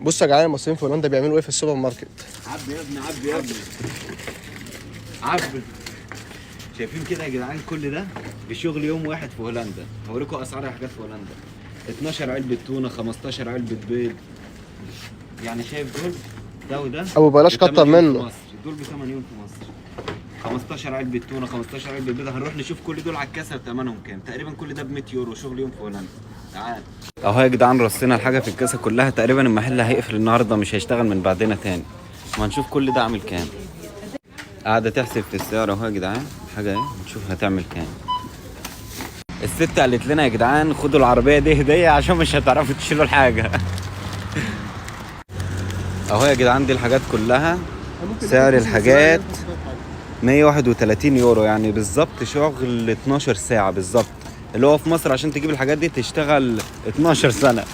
بص يا جدعان المصريين في هولندا بيعملوا ايه في السوبر ماركت. عبي يا ابني، عبي يا ابني، عبي. شايفين كده يا جدعان؟ كل ده بشغل يوم واحد في هولندا. هوريكم اسعار الحاجات في هولندا. 12 علبة تونة، 15 علبة بيض. يعني شايف دول؟ ده وده ابو بلاش ب 8 كتر يورو في منه. مصر. دول ب 8 يورو في مصر. 15 علبة تونة، 15 علبة بيض. هنروح نشوف كل دول على الكاسة ثمنهم كام. تقريبا كل ده ب 100 يورو، شغل يوم في هولندا. تعال اهو يا جدعان، رصينا الحاجة في الكاسة كلها. تقريبا المحل هيقفل النهارده، مش هيشتغل من بعدنا تاني. ما هنشوف كل ده عامل كام. قاعدة تحسب في السعر اهو يا جدعان الحاجة اهي، نشوف هتعمل كام. الست قالت لنا يا جدعان خدوا العربية دي هدية عشان مش هتعرفوا تشيلوا الحاجة. اهو يا جدعان دي الحاجات كلها. سعر الحاجات 131 يورو، يعني بالظبط شغل 12 ساعة بالظبط. اللي هو في مصر عشان تجيب الحاجات دي تشتغل 12 سنة.